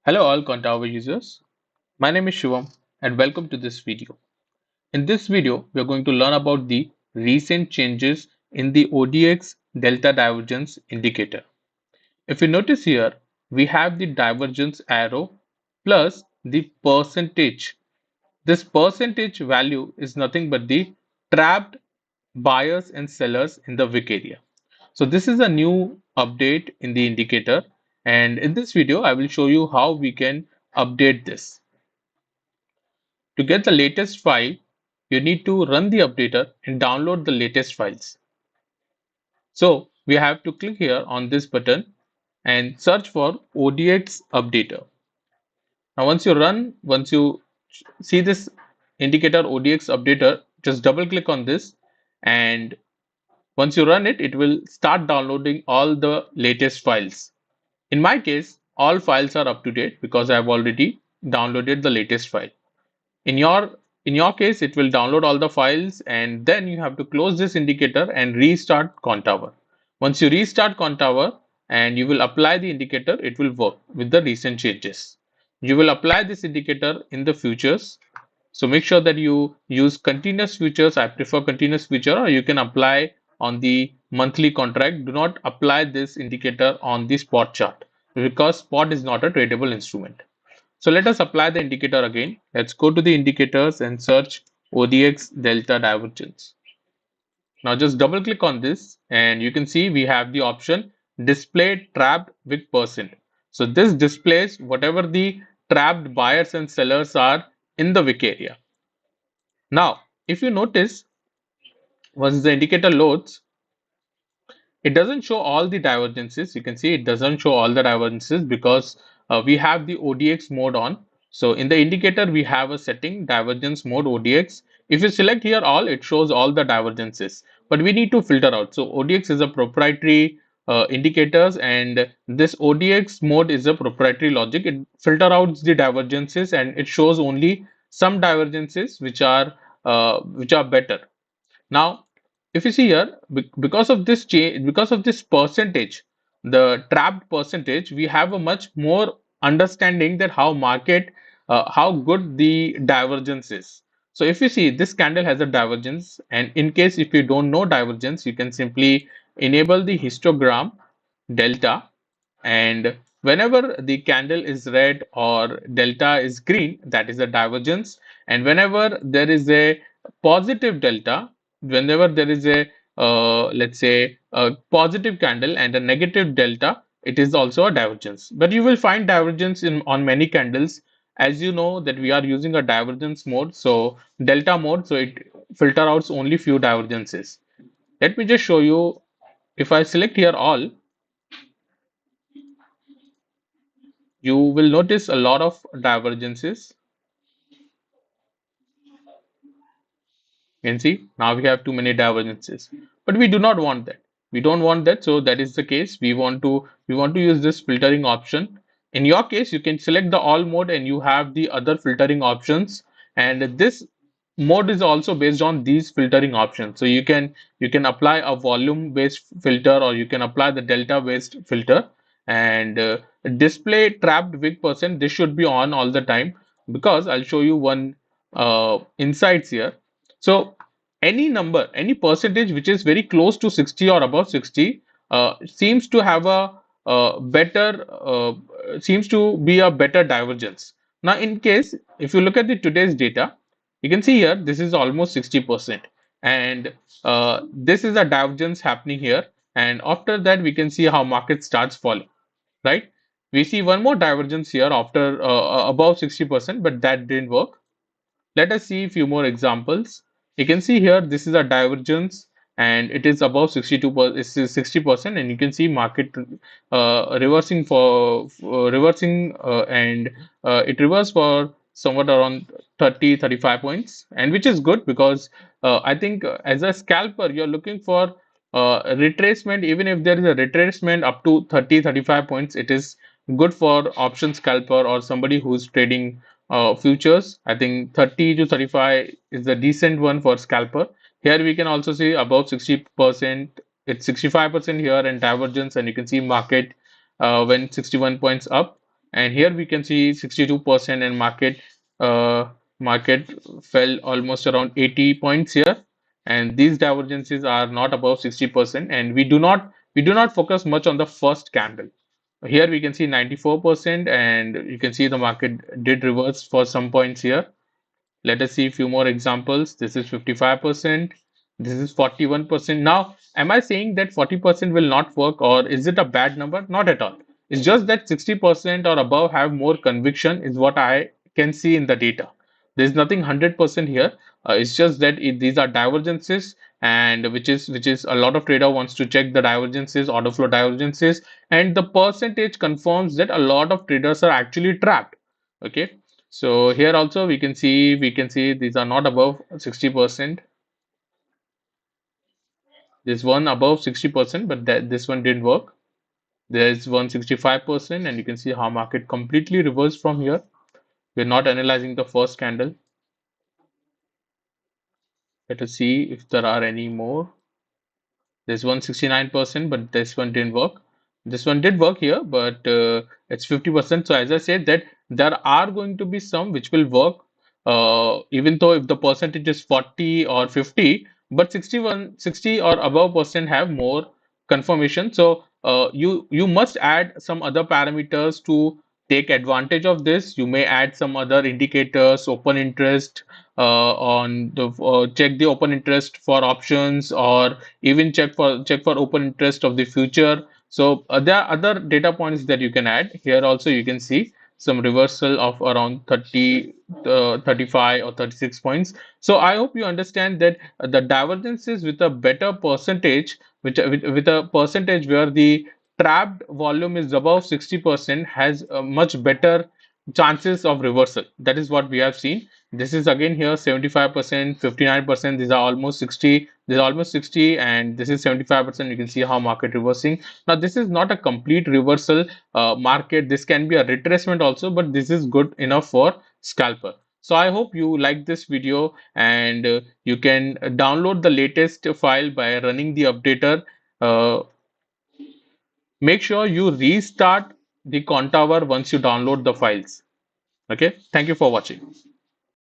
Hello all Contava users. My name is Shivam and welcome to this video. In this video, we are going to learn about the recent changes in the ODX delta divergence indicator. If you notice here, we have the divergence arrow plus the percentage. This percentage value is nothing but the trapped buyers and sellers in the wick area. So this is a new update in the indicator, and in this video I will show you how we can update this. To get the latest file, you need to run the updater and download the latest files. So we have to click here on this button and search for ODX updater. Now once you see this indicator ODX updater, just double click on this, and once you run it, it will start downloading all the latest files. In my case, all files are up to date because I have already downloaded the latest file. In your case, it will download all the files and then you have to close this indicator and restart Contour. Once you restart Contour and you will apply the indicator, it will work with the recent changes. You will apply this indicator in the futures. So make sure that you use continuous futures. I prefer continuous future, or you can apply on the monthly contract. Do not apply this indicator on the spot chart because spot is not a tradable instrument. So let us apply the indicator again. Let's go to the indicators and search ODX delta divergence. Now just double click on this and you can see we have the option display trapped wick percent. So this displays whatever the trapped buyers and sellers are in the wick area. Now, if you notice, once the indicator loads, it doesn't show all the divergences. You can see it doesn't show all the divergences because we have the ODX mode on. So in the indicator, we have a setting divergence mode ODX. If you select here all, it shows all the divergences, but we need to filter out. So ODX is a proprietary indicators, and this ODX mode is a proprietary logic. It filter out the divergences and it shows only some divergences which are better. Now, if you see here, because of this change, because of this percentage, the trapped percentage, we have a much more understanding that how good the divergence is. So if you see this candle has a divergence, and in case if you don't know divergence, you can simply enable the histogram delta, and whenever the candle is red or delta is green, that is a divergence, and whenever there is a positive delta, whenever there is a let's say a positive candle and a negative delta, it is also a divergence. But you will find divergence in on many candles, as you know that we are using a divergence mode, so delta mode, so it filter out only few divergences. Let me just show you. If I select here all, you will notice a lot of divergences. You can see now we have too many divergences, but we do not want that. We don't want that, so that is the case. We want to use this filtering option. In your case, you can select the all mode and you have the other filtering options. And this mode is also based on these filtering options. So you can apply a volume based filter or you can apply the delta based filter, and display trapped wick percent. This should be on all the time because I'll show you one insights here. So any number, any percentage which is very close to 60 or above 60 seems to have a better seems to be a better divergence. Now, in case if you look at the today's data, you can see here this is almost 60%, and this is a divergence happening here. And after that, we can see how market starts falling. Right? We see one more divergence here after above 60%, but that didn't work. Let us see a few more examples. You can see here this is a divergence and it is above 60%, and you can see market reversing reversing and it reversed for somewhat around 30-35 points, and which is good because I think as a scalper you're looking for retracement. Even if there is a retracement up to 30-35 points, it is good for option scalper or somebody who's trading futures. I think 30 to 35 is a decent one for scalper. Here we can also see above 60%. It's 65% here and divergence, and you can see market went 61 points up. and here we can see 62% and uh, market fell almost around 80 points here, and these divergences are not above 60%, and we do not focus much on the first candle. Here we can see 94%, and you can see the market did reverse for some points here. Let us see a few more examples. This is 55%. This is 41%. Now, am I saying that 40% will not work, or is it a bad number? Not at all. It's just that 60% or above have more conviction, is what I can see in the data. There's nothing 100% here. It's just that these are divergences, and which is a lot of trader wants to check the divergences, order flow divergences, and the percentage confirms that a lot of traders are actually trapped. Okay, so here also we can see these are not above 60%. This one above 60%, but this one didn't work. There is 165%, and you can see how market completely reversed from here. We're not analyzing the first candle. Let us see if there are any more. There's 169%, but this one didn't work. This one did work here, but it's 50%. So as I said that there are going to be some which will work, even though if the percentage is 40 or 50, but 61, 60 or above percent have more confirmation. So you must add some other parameters to take advantage of this. You may add some other indicators, open interest, on the check the open interest for options, or even check for open interest of the future. So there are other data points that you can add here. Also you can see some reversal of around 30, 35 or 36 points. So I hope you understand that the divergences with a better percentage, with a percentage where the trapped volume is above 60%, has a much better chances of reversal. That is what we have seen. This is again here 75%, 59%. These are almost 60. This is almost 60, and this is 75%. You can see how market reversing. Now, this is not a complete reversal market. This can be a retracement also, but this is good enough for scalper. So I hope you like this video, and you can download the latest file by running the updater. Uh, Make sure you restart the Contour once you download the files. Okay, thank you for watching.